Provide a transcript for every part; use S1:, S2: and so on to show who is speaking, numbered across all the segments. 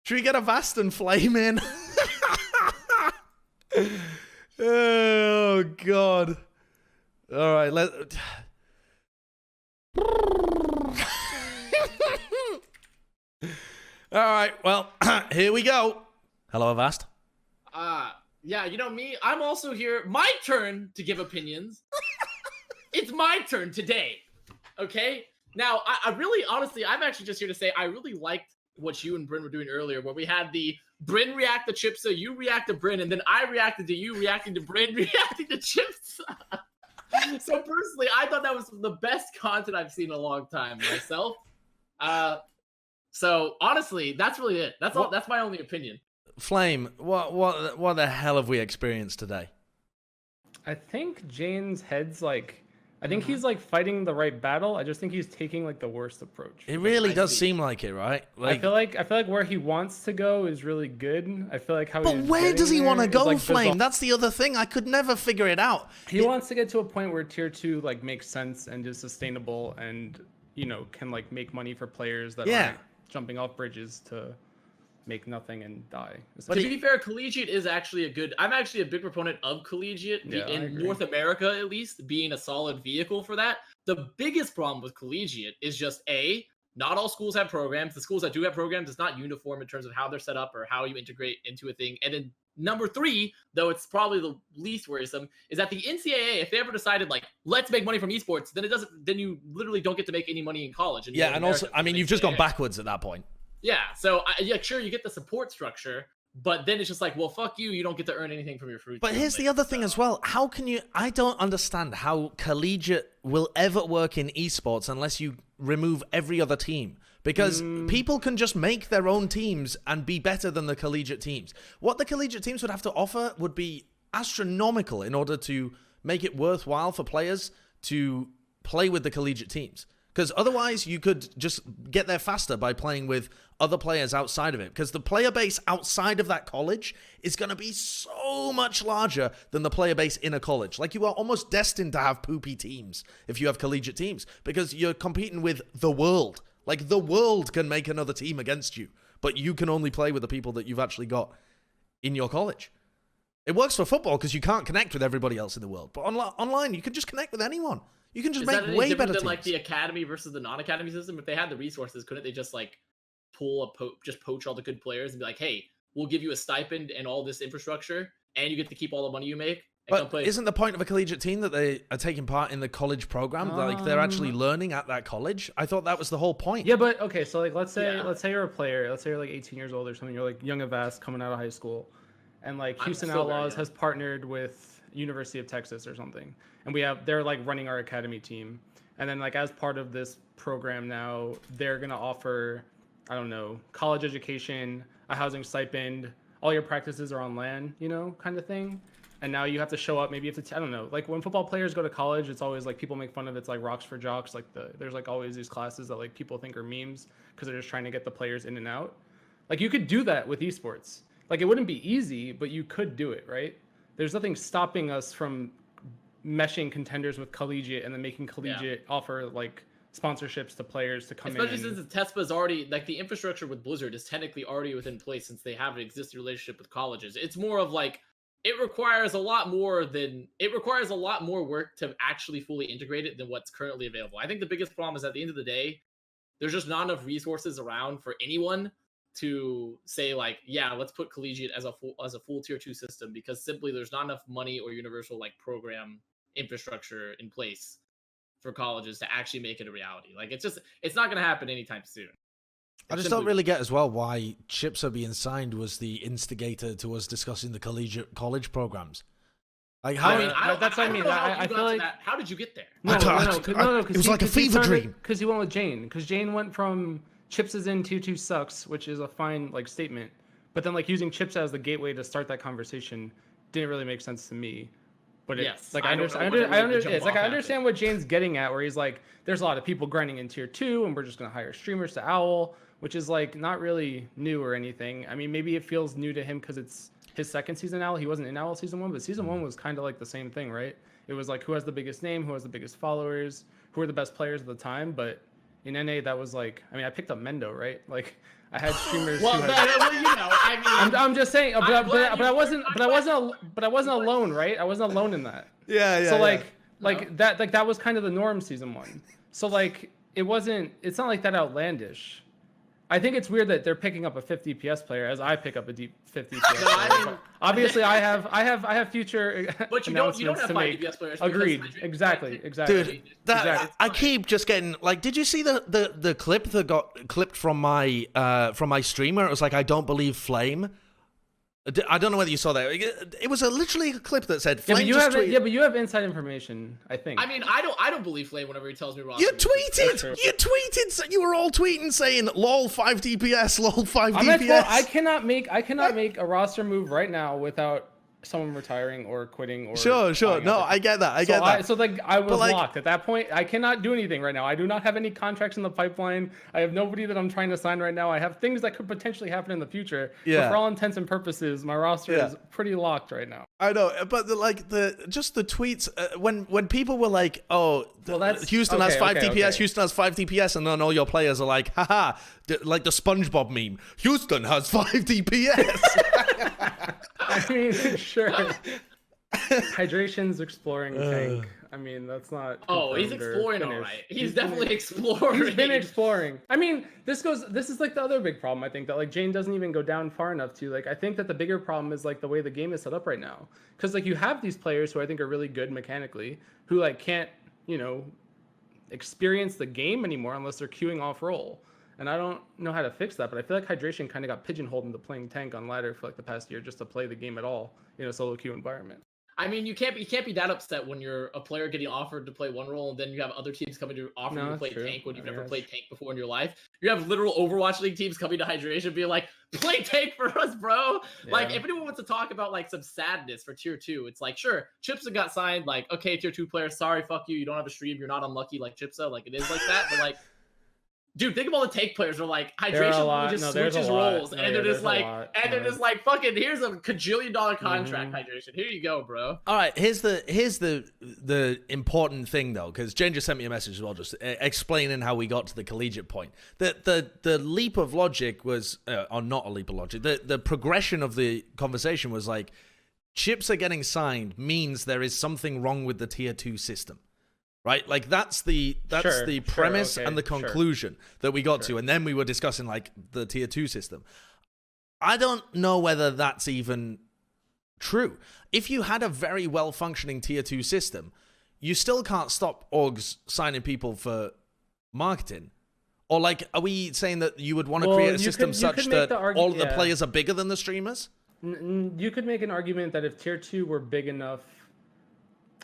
S1: Should we get Avast and Flame in? Oh, God. All right, All right, well, here we go. Hello, Avast.
S2: Yeah, you know me, I'm also here. My turn to give opinions. It's my turn today. Okay? Now, I really, honestly, I'm actually just here to say I really liked what you and Bryn were doing earlier, where we had the Bryn react to Chipsa, you react to Bryn, and then I reacted to you reacting to Bryn, reacting to Chipsa. So personally, I thought that was the best content I've seen in a long time myself. So honestly, that's really it. That's all. That's my only opinion.
S1: Flame, what the hell have we experienced today?
S3: I think Jayne's head's like, I think he's like fighting the right battle. I just think he's taking like the worst approach.
S1: It really does seem like it, right? Like,
S3: I feel like where he wants to go is really good. I feel like how.
S1: But where does he want to go,
S3: like
S1: Flame?
S3: bizarre.
S1: That's the other thing. I could never figure it out.
S3: He wants to get to a point where tier 2 like makes sense and is sustainable, and can like make money for players that aren't jumping off bridges to make nothing and die.
S2: But to be fair, collegiate is actually a good. I'm actually a big proponent of collegiate in North America, at least, being a solid vehicle for that. The biggest problem with collegiate is just not all schools have programs. The schools that do have programs, it's not uniform in terms of how they're set up or how you integrate into a thing. And then number 3, though it's probably the least worrisome, is that the NCAA, if they ever decided like let's make money from esports, then it doesn't. Then you literally don't get to make any money in college.
S1: Yeah, and also, I mean, you've just gone backwards at that point.
S2: Yeah, so sure, you get the support structure, but then it's just like, well, fuck you, you don't get to earn anything from your fruit.
S1: But here's the other thing as well. How can you... I don't understand how collegiate will ever work in esports unless you remove every other team. Because people can just make their own teams and be better than the collegiate teams. What the collegiate teams would have to offer would be astronomical in order to make it worthwhile for players to play with the collegiate teams. Because otherwise, you could just get there faster by playing with other players outside of it. Because the player base outside of that college is going to be so much larger than the player base in a college. Like, you are almost destined to have poopy teams if you have collegiate teams. Because you're competing with the world. Like, the world can make another team against you. But you can only play with the people that you've actually got in your college. It works for football because you can't connect with everybody else in the world. But online, you can just connect with anyone. You can just make way better teams.
S2: Like the academy versus the non-academy system? If they had the resources, couldn't they just like just poach all the good players and be like, hey, we'll give you a stipend and all this infrastructure, and you get to keep all the money you make?
S1: But isn't the point of a collegiate team that they are taking part in the college program? Like they're actually learning at that college? I thought that was the whole point.
S3: Yeah, but okay, so like let's say you're a player. Let's say you're like 18 years old or something. You're like young Avast coming out of high school, and like Houston Outlaws has partnered with University of Texas or something, and they're like running our academy team, and then like as part of this program now, they're gonna offer, I don't know, college education, a housing stipend, all your practices are on LAN, kind of thing. And now you have to show up. Maybe you have to, I don't know, like when football players go to college, it's always like people make fun of it's like rocks for jocks. Like there's like always these classes that like people think are memes because they're just trying to get the players in and out. Like you could do that with esports. Like it wouldn't be easy, but you could do it, right? There's nothing stopping us from meshing contenders with collegiate and then making collegiate offer like sponsorships to players to come in.
S2: Especially since TESPA is already, like the infrastructure with Blizzard is technically already within place since they have an existing relationship with colleges. It's more of like, it requires a lot more work to actually fully integrate it than what's currently available. I think the biggest problem is at the end of the day, there's just not enough resources around for anyone to say like, yeah, let's put collegiate as a full tier 2 system, because simply there's not enough money or universal like program infrastructure in place for colleges to actually make it a reality. Like it's not going to happen anytime soon.
S1: I just don't really get as well why Chipsa being signed was the instigator to us discussing the collegiate college programs. Like how?
S3: I feel like
S2: how did you get there?
S3: No,
S1: it was like a fever dream.
S3: Because he went with Jayne. Because Jayne went from Chips is in, tier 2 sucks, which is a fine like statement. But then like using Chips as the gateway to start that conversation didn't really make sense to me. But it's like I understand what Jayne's getting at, where he's like, there's a lot of people grinding in tier 2, and we're just gonna hire streamers to Owl, which is like not really new or anything. I mean, maybe it feels new to him because it's his second season Owl. He wasn't in Owl season 1, but season 1 was kind of like the same thing, right? It was like who has the biggest name, who has the biggest followers, who are the best players at the time. But in NA, that was like, I mean, I picked up Mendo, right? Like I had streamers
S2: Well,
S3: who had...
S2: well, you know, I mean,
S3: I'm just saying, but I wasn't alone, right? I wasn't alone in that.
S1: Yeah.
S3: So that was kind of the norm season 1. So like it's not like that outlandish. I think it's weird that they're picking up a 50 PS player as I pick up a deep 50 PS player.
S2: I mean,
S3: obviously I have future
S2: but you don't have 5 PS players.
S3: Agreed. Exactly.
S1: Dude, I keep just getting like, did you see the clip that got clipped from my streamer? It was like, I don't believe Flame. I don't know whether you saw that. It was literally a clip that said Flame
S3: but you have inside information, I think.
S2: I mean, I don't believe Flame whenever he tells me wrong.
S1: You tweeted. You were all tweeting saying lol 5 DPS, lol 5 DPS.
S3: I cannot make a roster move right now without someone retiring or quitting or
S1: sure. No, I get that.
S3: I was locked at that point. I cannot do anything right now. I do not have any contracts in the pipeline. I have nobody that I'm trying to sign right now. I have things that could potentially happen in the future.
S1: Yeah.
S3: But for all intents and purposes, my roster is pretty locked right now.
S1: I know, but the tweets when people were like, "Oh, Houston has 5 DPS, Houston has 5 DPS," and then all your players are like, "Haha," like the SpongeBob meme, "Houston has 5 DPS."
S3: I mean, sure. Hydration's exploring tank. I mean, that's not.
S2: Oh, he's exploring all right. He's definitely exploring.
S3: He's been exploring. I mean, this is like the other big problem. I think that like Jayne doesn't even go down far enough to like. I think that the bigger problem is like the way the game is set up right now. Because like you have these players who I think are really good mechanically, who like can't experience the game anymore unless they're queuing off role. And I don't know how to fix that, but I feel like Hydration kind of got pigeonholed into playing tank on ladder for like the past year just to play the game at all in a solo queue environment.
S2: I mean, you can't be that upset when you're a player getting offered to play one role and then you have other teams coming to offer you to play tank when you've never played tank before in your life. You have literal Overwatch League teams coming to Hydration being like, play tank for us, bro. Yeah. Like, if anyone wants to talk about like some sadness for tier 2, it's like, sure, Chipsa got signed, like, okay, tier 2 player, sorry, fuck you, you don't have a stream, you're not unlucky like Chipsa, like it is like that, but like, dude, think of all the tank players are like, Hydration just switches roles, and they're just like, fucking, here's a $1 contract, Hydration. Here you go, bro.
S1: All right, here's the important thing though, because Jayne just sent me a message as well, just explaining how we got to the collegiate point. The leap of logic was, or not a leap of logic. The progression of the conversation was like, chips are getting signed means there is something wrong with the tier 2 system. Right, like that's the premise and the conclusion that we got to, and then we were discussing like the tier 2 system. I don't know whether that's even true. If you had a very well functioning tier 2 system, you still can't stop orgs signing people for marketing. Or like, are we saying that you would want to create a system such that all of the players are bigger than the streamers?
S3: You could make an argument that if tier 2 were big enough.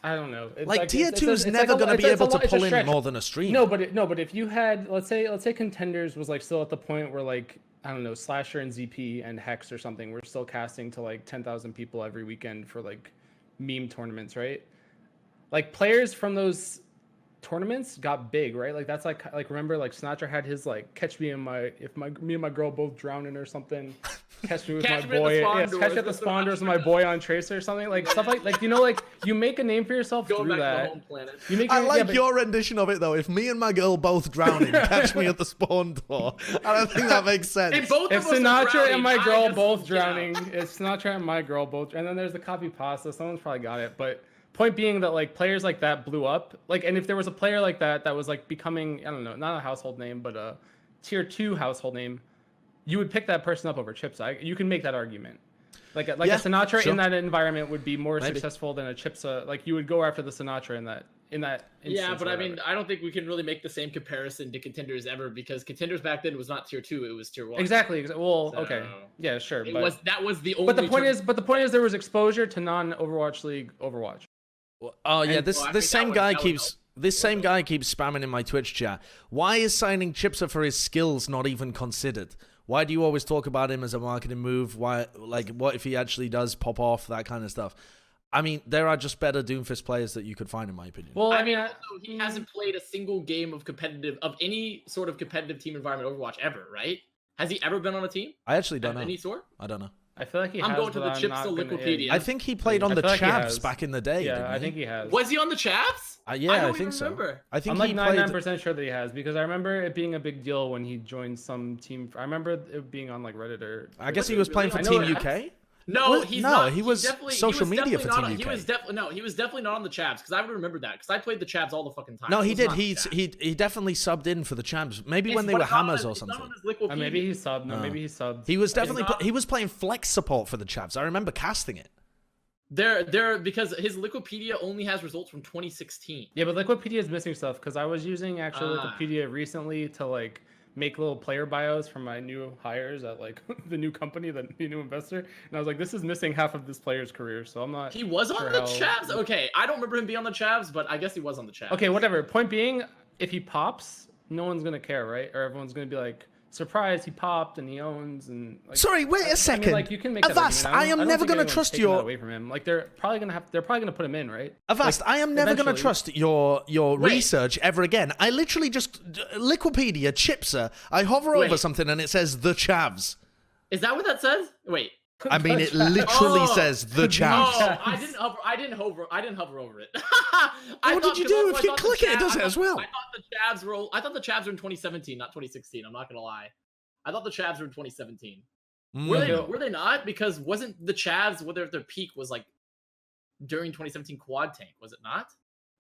S3: I don't know. It's
S1: like tier 2 is never going to be able to pull in more than a stream.
S3: No, but if you had, let's say Contenders was like still at the point where like, I don't know, Slasher and ZP and Hex or something, we're still casting to like 10,000 people every weekend for like meme tournaments, right? Like players from those tournaments got big, right? Like that's like remember like Sinatra had his like catch me and me and my girl both drowning or something. Catch me with my boy. Catch me at the spawn doors with my boy on Tracer or something. Like stuff like you make a name for yourself through that.
S1: I like your rendition of it though. If me and my girl both drowning, catch me at the spawn door. I don't think that makes sense.
S3: If Sinatra and my girl both drowning, it's Sinatra and my girl both, and then there's the copy pasta. Someone's probably got it, but. Point being that like players like that blew up, like, and if there was a player like that was like becoming, I don't know, not a household name, but a tier 2 household name, you would pick that person up over Chipsa. You can make that argument. Like a Sinatra in that environment would be more successful than a Chipsa. Like you would go after the Sinatra in that.
S2: Yeah, but I mean, I don't think we can really make the same comparison to Contenders ever because Contenders back then was not tier 2, it was tier 1.
S3: Exactly. Well, so, okay. Yeah, sure.
S2: That was the only.
S3: But the point is there was exposure to non-Overwatch League Overwatch.
S1: Oh yeah, this same guy keeps spamming in my Twitch chat. Why is signing Chipsa for his skills not even considered? Why do you always talk about him as a marketing move? Why, like, what if he actually does pop off, that kind of stuff? I mean, there are just better Doomfist players that you could find, in my opinion.
S2: Well, I mean, also, he hasn't played a single game of any sort of competitive team environment Overwatch ever, right? Has he ever been on a team?
S1: I actually don't know.
S2: Any sort?
S1: I don't know.
S3: I feel like he
S2: I'm
S3: has.
S2: going to the
S3: but I'm
S2: Chips
S3: not
S2: to
S3: gonna-
S2: Wikipedia.
S1: I think he played on
S3: I
S1: the
S3: feel like he
S1: Chavs
S3: has.
S1: back in the day.
S3: Yeah,
S1: didn't
S3: I
S1: he?
S3: think he has.
S2: Was he on the Chavs?
S1: Yeah,
S2: I don't
S1: I
S2: even
S1: think so.
S2: remember.
S1: I think
S3: I'm like
S1: he played.
S3: 99% sure that he has because I remember it being a big deal when he joined some team. I remember it being on like Reddit or.
S1: I guess he
S2: Was
S1: was
S2: it
S1: playing for
S2: really?
S1: Team
S2: I know
S1: UK.
S2: No,
S1: Well,
S2: he's
S1: no,
S2: not.
S1: he was social media for Team UK.
S2: He was definitely not on the Chavs because I would remember that because I played the Chavs all the fucking time.
S1: No, he
S2: was
S1: did.
S2: not the Chavs.
S1: He definitely subbed in for the Chavs. Maybe
S2: It's-
S1: when they
S2: but
S1: were
S2: it's not on
S1: Hammers
S2: his-
S1: or
S2: it's not
S1: something.
S2: on his Wikipedia.
S3: Maybe he subbed. No,
S1: No.
S3: maybe he subbed.
S1: He was definitely
S2: not-
S1: he was playing flex support for the Chavs. I remember casting it.
S2: There because his Wikipedia only has results from 2016.
S3: Yeah, but Wikipedia is missing stuff because I was using actually
S2: Ah.
S3: Wikipedia recently to like make little player bios for my new hires at like the new company, the new investor, and I was like, this is missing half of this player's career, so I'm not.
S2: He was on
S3: sure
S2: the
S3: how-
S2: Chavs. Okay, I don't remember him being on the Chavs, but I guess he was on the Chavs.
S3: Okay, whatever. Point being, if he pops, no one's gonna care, right? Or everyone's gonna be like, surprise, he popped and he owns and. Like,
S1: Sorry, wait a second.
S3: like you can make that
S1: Avast,
S3: argument.
S1: I am
S3: don't
S1: never
S3: think
S1: gonna
S3: anyone's
S1: trust
S3: taking that
S1: your.
S3: away from him. Like they're probably gonna put him in, right?
S1: Avast,
S3: Like,
S1: I am never going to
S3: eventually.
S1: trust your
S2: Wait.
S1: research ever again. I literally just Liquipedia, Chipser. I hover over
S2: Wait.
S1: something and it says the Chavs.
S2: Is that what that says? Wait.
S1: I mean, it literally
S2: Oh.
S1: says the Chavs.
S2: Oh, I didn't hover over it.
S1: What did you do? If you click it, it does it as well.
S2: I thought the Chavs were in 2017, not 2016. I'm not gonna lie. I thought the Chavs were in 2017. Were they not? Because wasn't the Chavs, whether their peak was like during 2017 quad tank, was it not?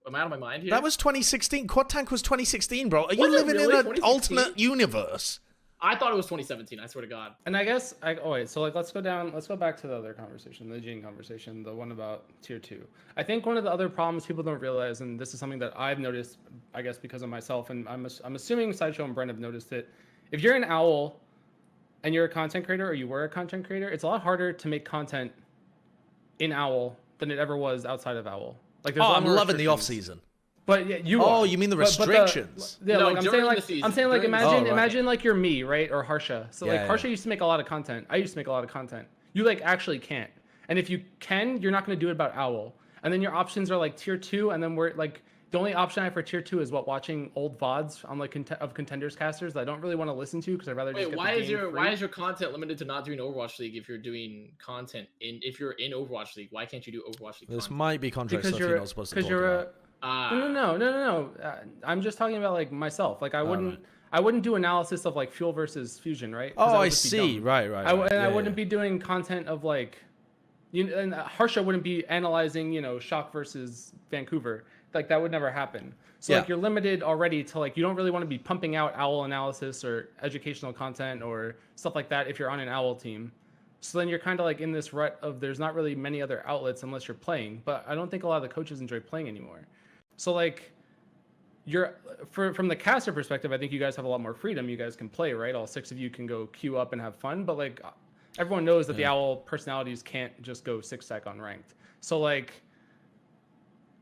S2: Am I out of my mind here?
S1: That was 2016. Quad Tank was 2016, bro. Are you
S2: Was it
S1: living
S2: really
S1: in an
S2: 2016?
S1: alternate universe?
S2: I thought it was 2017. I swear to God.
S3: And I guess wait, so like let's go back to the other conversation, the Jayne conversation, the one about tier 2. I think one of the other problems people don't realize, and this is something that I've noticed, I guess because of myself, and I'm assuming Sideshow and Brent have noticed it. If you're an owl and you're a content creator, or you were a content creator, it's a lot harder to make content in owl than it ever was outside of owl. Like there's a lot
S1: I'm
S3: more
S1: loving the off
S3: restrictions.
S1: season.
S3: But yeah, you.
S1: Oh,
S3: are.
S1: you mean the
S3: But
S1: restrictions?
S3: yeah,
S2: No,
S3: like I'm
S2: during
S3: saying,
S2: the
S3: like
S2: season.
S3: I'm saying, like
S2: During the
S3: imagine,
S1: season.
S3: imagine like you're me, right, or Harsha. So like
S1: Yeah,
S3: Harsha
S1: yeah.
S3: used to make a lot of content. I used to make a lot of content. You like actually can't. And if you can, you're not going to do it about owl. And then your options are like tier 2, and then we're like the only option I have for tier 2 is watching old VODs on like of contenders casters that I don't really want to listen to because I'd rather just
S2: Wait,
S3: get
S2: why
S3: the
S2: is
S3: game
S2: your
S3: free.
S2: content limited to not doing Overwatch League if you're doing content if you're in Overwatch League? Why can't you do Overwatch League?
S1: This
S2: content?
S1: might be contract
S3: Because
S1: stuff
S3: you're
S1: you're not supposed to talk
S3: you're
S1: about.
S3: no. I'm just talking about like myself. Like I wouldn't do analysis of like fuel versus fusion, right? 'Cause
S1: Oh,
S3: that would
S1: I
S3: just be
S1: see.
S3: dumb.
S1: Right.
S3: And
S1: Yeah,
S3: I wouldn't
S1: yeah.
S3: be doing content of like, and Harsha wouldn't be analyzing, Shock versus Vancouver. Like that would never happen. So
S1: Yeah.
S3: like you're limited already to like you don't really want to be pumping out owl analysis or educational content or stuff like that if you're on an owl team. So then you're kind of like in this rut of there's not really many other outlets unless you're playing. But I don't think a lot of the coaches enjoy playing anymore. So like from the caster perspective, I think you guys have a lot more freedom. You guys can play, right? All 6 of you can go queue up and have fun. But like everyone knows that the owl personalities can't just go 6-sec on ranked. So like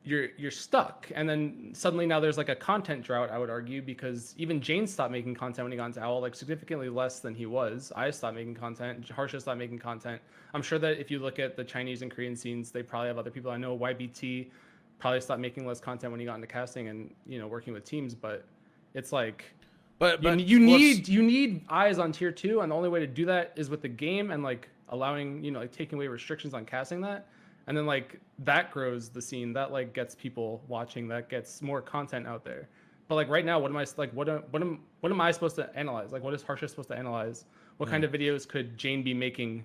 S3: you're stuck, and then suddenly now there's like a content drought, I would argue, because even Jayne stopped making content when he got into owl, like significantly less than he was. I stopped making content. Harsha stopped making content. I'm sure that if you look at the Chinese and Korean scenes, they probably have other people. I know YBT probably stopped making less content when he got into casting and working with teams, but it's like
S1: But
S3: you need eyes on tier 2, and the only way to do that is with the game and like allowing like taking away restrictions on casting that, and then like that grows the scene, that like gets people watching, that gets more content out there. But like right now, what am I supposed to analyze? Like what is Harsha supposed to analyze? What kind of videos could Jayne be making?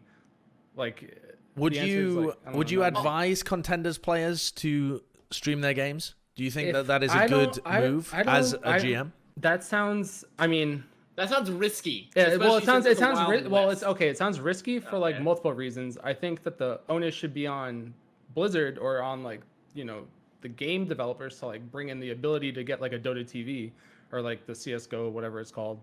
S3: Like
S1: would
S3: the answer is,
S1: you
S3: like, I don't
S1: would
S3: know,
S1: you
S3: not-
S1: advise contenders players to stream their games? Do you think
S3: If
S1: that is a
S3: I
S1: good
S3: don't- I-
S1: move
S3: I don't-
S1: as a
S3: I-
S1: GM?
S3: That sounds, I mean,
S2: That sounds risky.
S3: yeah, well,
S2: especially since
S3: it
S2: it's a
S3: sounds
S2: Wild
S3: well,
S2: West.
S3: it's okay. It sounds risky for like
S2: Okay.
S3: multiple reasons. I think that the onus should be on Blizzard or on like the game developers to like bring in the ability to get like a Dota TV or like the CS:GO, whatever it's called.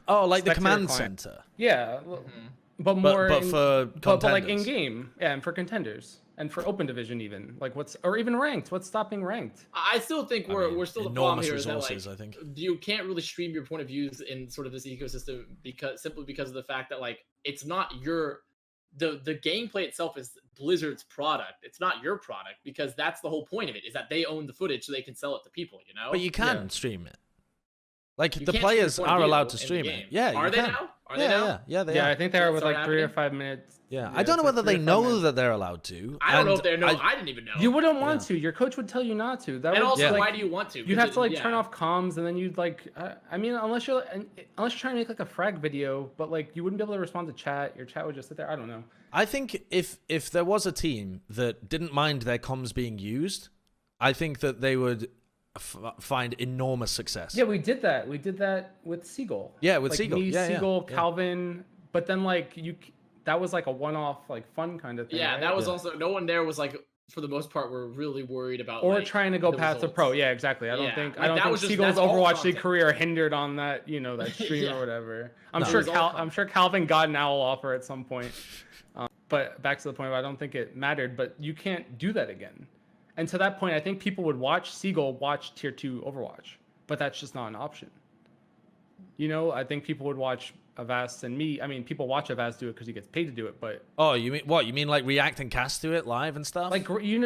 S1: Oh, like the
S3: Spectator
S1: command
S3: client.
S1: center.
S3: Yeah,
S2: Mm-hmm.
S3: but more
S1: But for
S3: but like in
S1: contenders.
S3: game, yeah, and for contenders and for open division even like or even ranked. What's stopping ranked?
S2: I still think we're still the problem
S1: enormous
S2: here is that
S1: resources,
S2: like
S1: I think.
S2: you can't really stream your point of views in sort of this ecosystem because of the fact that like it's not the gameplay itself is Blizzard's product. It's not your product because that's the whole point of it is that they own the footage so they can sell it to people.
S1: But you can stream it. Like
S2: You
S1: the
S2: can't
S1: players
S2: stream a
S1: are
S2: video
S1: allowed to
S2: in the
S1: stream
S2: game.
S1: it. Yeah,
S2: Are
S1: you
S2: they
S1: can.
S2: now? Are
S1: yeah,
S2: they now?
S1: Yeah, they
S3: Yeah,
S1: are.
S3: I think they are with
S2: Start
S3: like 3 or
S2: happening?
S3: 5 minutes.
S1: Yeah, I
S3: it's
S1: don't know
S3: like
S1: whether
S3: 3
S1: they
S3: or 5
S1: know
S3: minutes.
S1: that they're allowed to.
S2: I don't know
S1: and
S2: if they know. I didn't even know.
S3: You wouldn't want
S1: Yeah.
S3: to. Your coach would tell you not to. That
S2: And
S3: would,
S2: also,
S1: Yeah.
S2: why do you want to?
S3: You'd have to like
S2: Yeah.
S3: turn off comms, and then you'd like. I mean, unless you're trying to make like a frag video, but like you wouldn't be able to respond to chat. Your chat would just sit there. I don't know.
S1: I think if there was a team that didn't mind their comms being used, I think that they would find enormous success.
S3: Yeah, we did that. We did that with Seagull.
S1: Yeah, with
S3: like
S1: Seagull.
S3: Me,
S1: Yeah,
S3: Seagull,
S1: yeah.
S3: Calvin. But then like that was like a one-off like fun kind of thing.
S2: Yeah,
S3: right?
S2: that was
S1: Yeah.
S2: also no one there was like for the most part were really worried about
S3: Or
S2: like,
S3: trying to go
S2: the
S3: past the
S2: results.
S3: pro. Yeah, exactly. I don't
S2: Yeah,
S3: think
S2: like,
S3: I don't
S2: that
S3: think
S2: was just-
S3: Seagull's
S2: that's all
S3: Overwatch League
S2: content.
S3: career hindered on that, that stream
S2: Yeah.
S3: or whatever. I'm
S1: No.
S3: sure
S2: It was all
S3: I'm sure Calvin got an owl offer at some point. But back to the point where I don't think it mattered, but you can't do that again. And to that point, I think people would watch Seagull watch tier 2 Overwatch, but that's just not an option. I think people would watch Avast and me. I mean, people watch Avast do it because he gets paid to do it, but
S1: Oh, you mean what? You mean like react and cast to it live and stuff?
S3: like you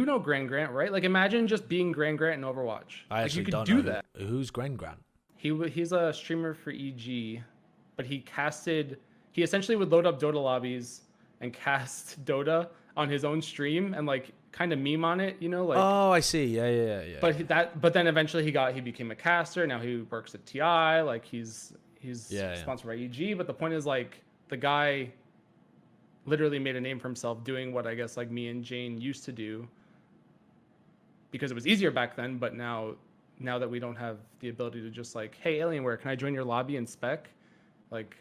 S3: know Grand Grant, right? Like imagine just being Grand Grant in Overwatch.
S1: I
S3: like
S1: actually
S3: you could
S1: don't
S3: do
S1: know
S3: that.
S1: Who's Gren Grant?
S3: He's a streamer for EG, but he essentially would load up Dota lobbies and cast Dota on his own stream and like kind of meme on it, like.
S1: Oh, I see. Yeah.
S3: But then eventually he became a caster. Now he works at TI. Like he's sponsored by EG. But the point is like the guy literally made a name for himself doing what I guess like me and Jayne used to do because it was easier back then. But now that we don't have the ability to just like, hey, Alienware, can I join your lobby and spec? Like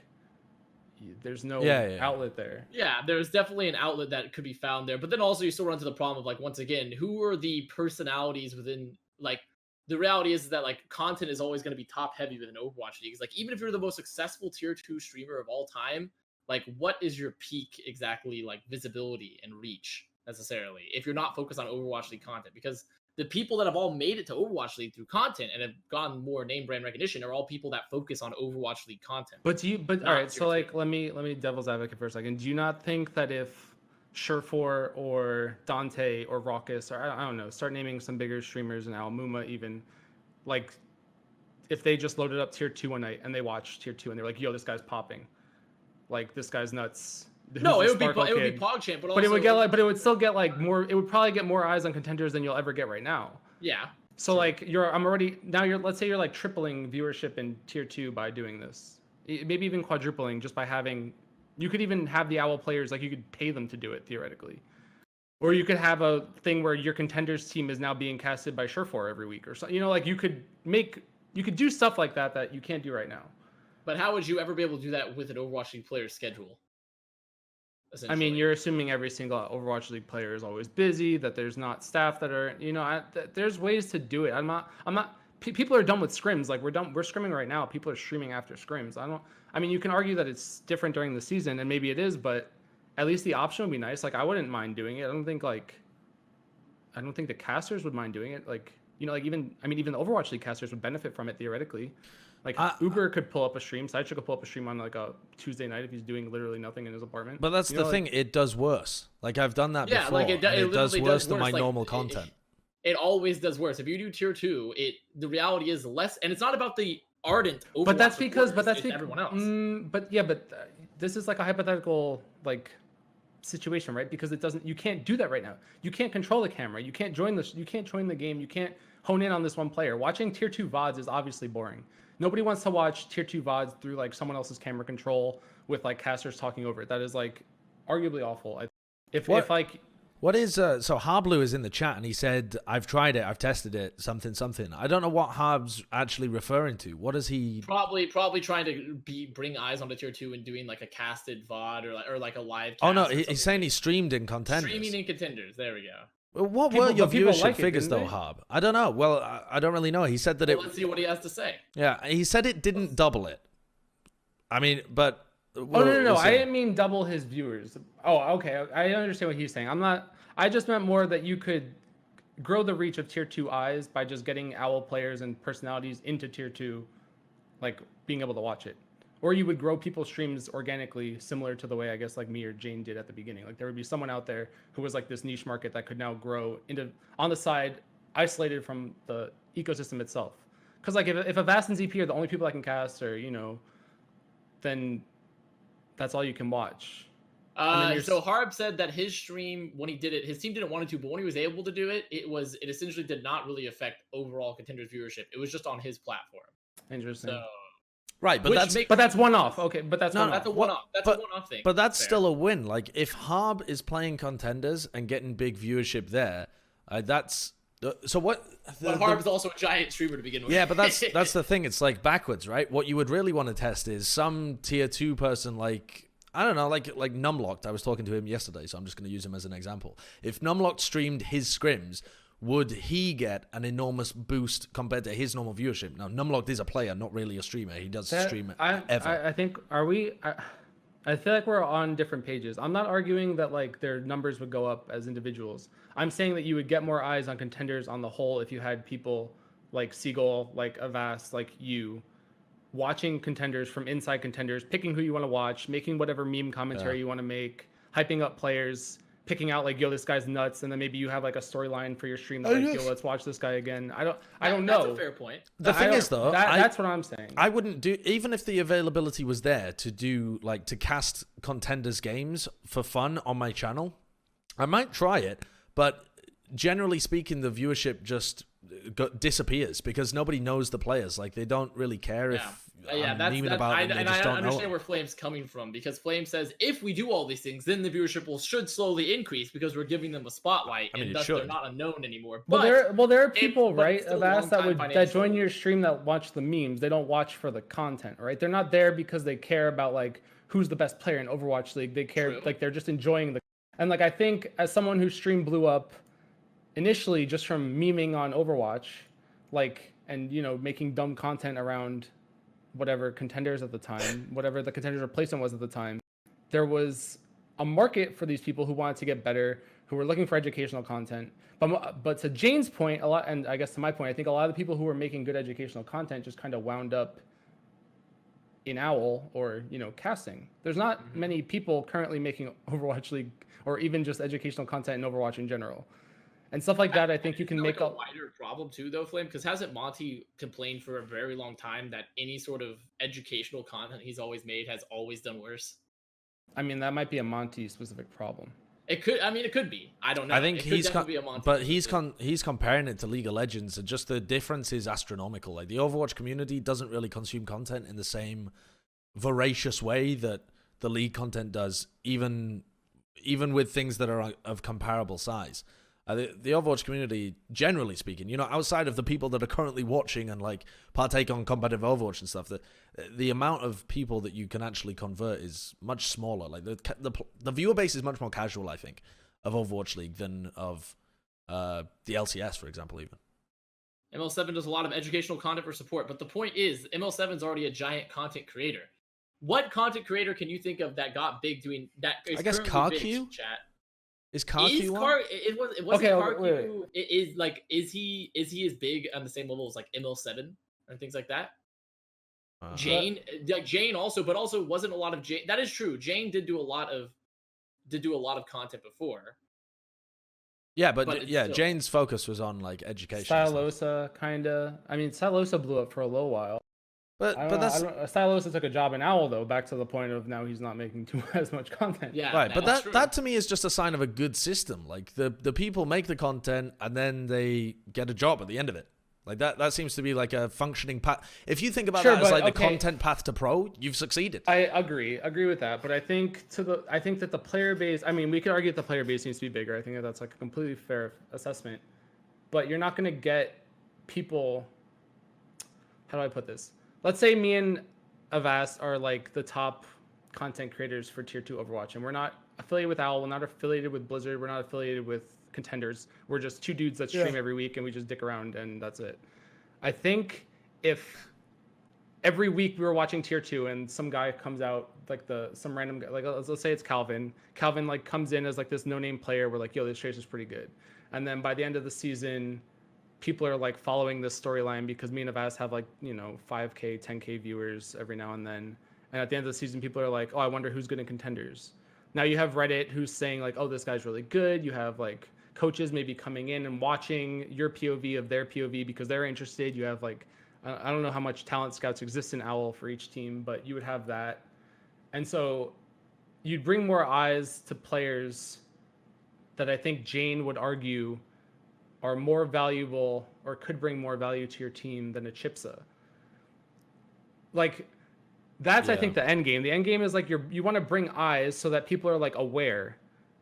S3: there's no outlet there.
S2: Yeah, there's definitely an outlet that could be found there. But then also you still run into the problem of like, once again, who are the personalities within like the reality is that like content is always going to be top heavy within Overwatch leagues. Like even if you're the most successful tier 2 streamer of all time, like what is your peak exactly like visibility and reach necessarily if you're not focused on Overwatch League content? Because the people that have all made it to Overwatch League through content and have gotten more name brand recognition are all people that focus on Overwatch League content.
S3: But all right, so
S2: tier
S3: like
S2: 2.
S3: let me devil's advocate for a second. Do you not think that if Surefour or Dante or Raucus or I don't know, start naming some bigger streamers and Almuma even, like if they just loaded up tier 2 one night and they watched tier 2 and they're like, yo, this guy's popping, like this guy's nuts.
S2: No,
S3: Who's
S2: it
S3: the
S2: would be
S3: Sparkle kid?
S2: PogChamp, but also
S3: But it would get like, but it would still get like more. It would probably get more eyes on contenders than you'll ever get right now.
S2: yeah.
S3: So like let's say you're like tripling viewership in tier 2 by doing this, maybe even quadrupling just by having. You could even have the OWL players, like you could pay them to do it theoretically, or you could have a thing where your contenders team is now being casted by Surefour every week or so. Like you could do stuff like that you can't do right now.
S2: But how would you ever be able to do that with an Overwatch League player's schedule?
S3: I mean, you're assuming every single Overwatch League player is always busy, that there's not staff that are, there's ways to do it. I'm not, people are done with scrims. Like we're scrimming right now. People are streaming after scrims. I mean, you can argue that it's different during the season and maybe it is, but at least the option would be nice. Like I wouldn't mind doing it. I don't think the casters would mind doing it. Like, like even the Overwatch League casters would benefit from it theoretically. Like Uber could pull up a stream. Sideshow could pull up a stream on like a Tuesday night if he's doing literally nothing in his apartment.
S1: But that's the thing. It does worse. Like I've done that before.
S2: Like it
S1: does
S2: literally
S1: worse than my
S2: worse. Like,
S1: normal content.
S2: It always does worse. If you do tier 2, the reality is less, and it's not about the ardent Overwatch
S3: But that's because
S2: supporters, it's everyone else.
S3: This is like a hypothetical like situation, right? Because you can't do that right now. You can't control the camera. You can't join the game. You can't hone in on this one player. Watching tier 2 VODs is obviously boring. Nobody wants to watch tier 2 VODs through like someone else's camera control with like casters talking over it. That is like arguably awful.
S1: What is so Harblu is in the chat and he said, I've tried it, I've tested it, something. I don't know what Harb's actually referring to. What is he
S2: probably trying to bring eyes onto tier 2 and doing like a casted VOD or like a live cast.
S1: Oh no, he's saying he streamed in contenders.
S2: Streaming in contenders, there we go.
S1: What were your viewership
S3: like
S1: figures though, Harb? I don't know. Well, I don't really know. He said that
S2: Let's see what he has to say.
S1: Yeah, he said it didn't double it. I mean, but
S3: no. I didn't mean double his viewers. Oh, okay. I understand what he's saying. I just meant more that you could grow the reach of tier 2 eyes by just getting OWL players and personalities into tier 2, like being able to watch it. Or you would grow people's streams organically, similar to the way I guess like me or Jayne did at the beginning. Like there would be someone out there who was like this niche market that could now grow into on the side, isolated from the ecosystem itself. Because like if Avast and ZP are the only people I can cast, or then that's all you can watch.
S2: So Harb said that his stream, when he did it, his team didn't want to, but when he was able to do it, it essentially did not really affect overall Contenders viewership. It was just on his platform.
S3: Interesting.
S2: So,
S1: right, but that's
S3: one-off. Okay, but that's
S2: that's a one-off. That's a one-off thing.
S1: But that's still a win. Like if Harb is playing Contenders and getting big viewership there, that's so what.
S2: But Harb is also a giant streamer to begin with.
S1: Yeah, but that's the thing. It's like backwards, right? What you would really want to test is some tier 2 person like. I don't know, like Numlocked. I was talking to him yesterday, so I'm just going to use him as an example. If Numlocked streamed his scrims, would he get an enormous boost compared to his normal viewership? Now, Numlocked is a player, not really a streamer. He does stream ever.
S3: I think, I feel like we're on different pages. I'm not arguing that like their numbers would go up as individuals. I'm saying that you would get more eyes on Contenders on the whole if you had people like Seagull, like Avast, like you, watching Contenders from inside Contenders, picking who you want to watch, making whatever meme commentary you want to make, hyping up players, picking out like, yo, this guy's nuts, and then maybe you have like a storyline for your stream that yo, let's watch this guy again. I don't know.
S2: That's a fair point.
S1: The thing is though,
S3: that's what I'm saying.
S1: I wouldn't do, even if the availability was there to do like to cast Contenders games for fun on my channel, I might try it, but generally speaking, the viewership just disappears because nobody knows the players. Like they don't really care if I'm memeing about them.
S2: And I understand where Flame's coming from, because Flame says if we do all these things, then the viewership should slowly increase because we're giving them a spotlight, and thus they're not unknown anymore. But
S3: there are people, right, Avast, that join your stream that watch the memes. They don't watch for the content, right? They're not there because they care about like who's the best player in Overwatch League. They care like they're just enjoying the. And like I think as someone whose stream blew up initially just from memeing on Overwatch, like, and making dumb content around whatever Contenders at the time, whatever the Contenders replacement was at the time, there was a market for these people who wanted to get better, who were looking for educational content. But to Jayne's point, and I guess to my point, I think a lot of the people who were making good educational content just kind of wound up in OWL or casting. There's not many people currently making Overwatch League or even just educational content in Overwatch in general. And stuff like that, I think you can make
S2: a wider problem too, though, Flame, because hasn't Monty complained for a very long time that any sort of educational content he's always made has always done worse?
S3: I mean, that might be a Monty specific problem.
S2: It could. I mean, it could be. I don't know.
S1: I think he's comparing it to League of Legends, and just the difference is astronomical. Like the Overwatch community doesn't really consume content in the same voracious way that the League content does, even with things that are of comparable size. The Overwatch community, generally speaking, outside of the people that are currently watching and like partake on competitive Overwatch and stuff, the amount of people that you can actually convert is much smaller. Like the viewer base is much more casual, I think, of Overwatch League than of the LCS, for example, even.
S2: ML7 does a lot of educational content for support, but the point is, ML7 is already a giant content creator. What content creator can you think of that got big doing that?
S1: I guess KarQ.
S2: Chat.
S1: Is KarQ one?
S2: It wasn't KarQ. Is he as big on the same level as like ML7 or things like that? Jayne, Jayne also, but also wasn't a lot of Jayne. That is true. Jayne did do a lot of content before.
S1: Yeah, but Jayne's focus was on like education.
S3: Stylosa kinda. I mean, Stylosa blew up for a little while.
S1: But
S3: Stylosa took a job in OWL though. Back to the point of now he's not making as much content.
S2: Yeah,
S1: right. But that to me is just a sign of a good system. Like the people make the content and then they get a job at the end of it. Like that seems to be like a functioning path. If you think about that as like the content path to pro, you've succeeded.
S3: I agree with that. But I think that the player base. I mean, we could argue that the player base needs to be bigger. I think that's like a completely fair assessment. But you're not going to get people. How do I put this? Let's say me and Avast are like the top content creators for Tier 2 Overwatch, and we're not affiliated with OWL, we're not affiliated with Blizzard, we're not affiliated with Contenders. We're just two dudes that stream every week, and we just dick around, and that's it. I think if every week we were watching Tier 2, and some guy comes out, like some random guy, like let's say it's Calvin. Calvin like comes in as like this no-name player. We're like, yo, this Tracer's pretty good. And then by the end of the season, people are like following this storyline because me and Avast have like 5K 10K viewers every now and then, and at the end of the season people are like, oh, I wonder who's good in Contenders. Now you have Reddit who's saying like, oh, this guy's really good. You have like coaches maybe coming in and watching your POV of their POV because they're interested. You have like I don't know how much talent scouts exist in OWL for each team, but you would have that. And so you'd bring more eyes to players that I think Jayne would argue are more valuable or could bring more value to your team than a Chipsa. Like, that's, I think, the end game. The end game is like you want to bring eyes so that people are like aware.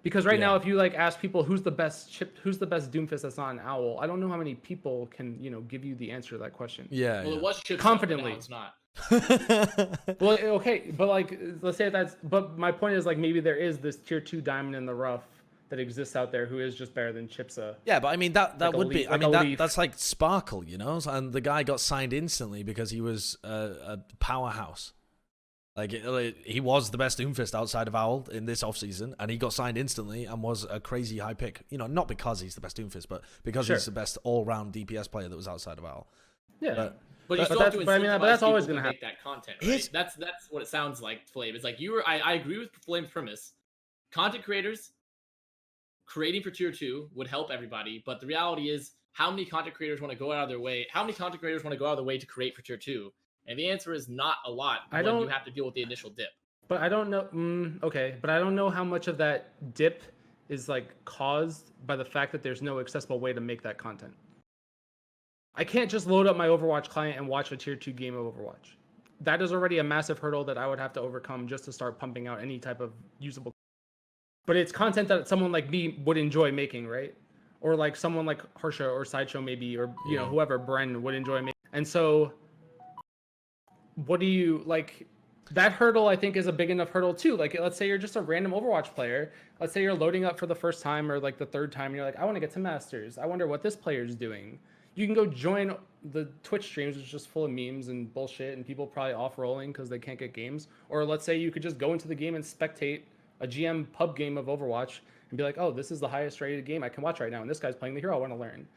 S3: Because right now, if you like ask people who's the best Doomfist that's not an OWL, I don't know how many people can give you the answer to that question.
S1: Yeah.
S2: Well, it was Chipsa,
S3: confidently.
S2: It's not.
S3: Well, okay, but like, let's say that's. But my point is like maybe there is this tier 2 diamond in the rough that exists out there who is just better than Chipsa.
S1: Yeah, but I mean that
S3: like
S1: would
S3: leaf,
S1: be. I
S3: like
S1: mean that's like Sparkle, and the guy got signed instantly because he was a powerhouse. Like, he was the best Doomfist outside of OWL in this offseason, and he got signed instantly and was a crazy high pick. Not because he's the best Doomfist, but because he's the best all-round DPS player that was outside of OWL.
S2: Yeah. But you still have to
S3: but that's always going to
S2: make that content, right? That's what it sounds like, Flame. It's like I agree with Flame's premise. Content creators creating for tier 2 would help everybody, but the reality is how many content creators want to go out of their way? How many content creators want to go out of their way to create for tier 2? And the answer is not a lot when you have to deal with the initial dip.
S3: But I don't know. Okay, but I don't know how much of that dip is like caused by the fact that there's no accessible way to make that content. I can't just load up my Overwatch client and watch a tier 2 game of Overwatch. That is already a massive hurdle that I would have to overcome just to start pumping out any type of usable. But it's content that someone like me would enjoy making, right? Or like someone like Harsha or Sideshow maybe, or whoever, Bren, would enjoy making. And so what do you like? That hurdle, I think, is a big enough hurdle too. Like, let's say you're just a random Overwatch player. Let's say you're loading up for the first time or like the third time, and you're like, I want to get to Masters. I wonder what this player's doing. You can go join the Twitch streams, which is just full of memes and bullshit, and people probably off-rolling because they can't get games. Or let's say you could just go into the game and spectate a GM pub game of Overwatch and be like, oh, this is the highest rated game I can watch right now, and this guy's playing the hero I want to learn.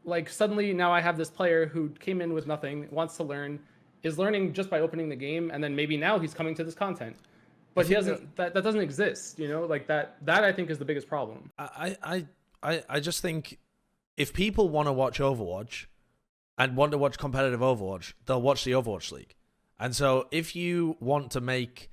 S3: Like, suddenly now I have this player who came in with nothing, wants to learn, is learning just by opening the game, and then maybe now he's coming to this content. But he doesn't. That doesn't exist, like that. That I think is the biggest problem.
S1: I just think if people want to watch Overwatch and want to watch competitive Overwatch, they'll watch the Overwatch League. And so if you want to make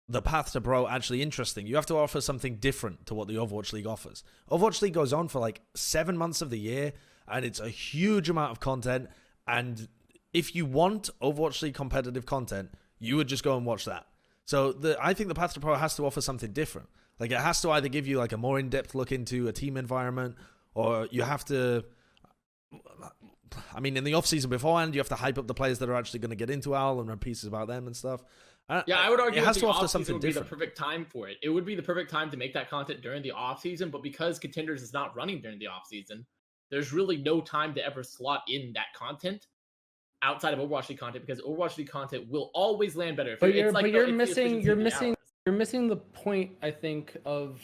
S1: the path to pro actually interesting, you have to offer something different to what the Overwatch League offers. Overwatch League goes on for like 7 months of the year, and it's a huge amount of content. And if you want Overwatch League competitive content, you would just go and watch that. So I think the Path to Pro has to offer something different. Like, it has to either give you like a more in-depth look into a team environment, or you have to, I mean, in the off-season beforehand, you have to hype up the players that are actually going to get into OWL and run pieces about them and stuff.
S2: Yeah, I would argue
S1: it has
S2: that
S1: to
S2: the
S1: offer
S2: off-season
S1: something
S2: would be
S1: different.
S2: the perfect time for it. It would be the perfect time to make that content during the off-season, but because Contenders is not running during the off-season, there's really no time to ever slot in that content outside of Overwatch League content, because Overwatch League content will always land better.
S3: You're missing the point, I think, of,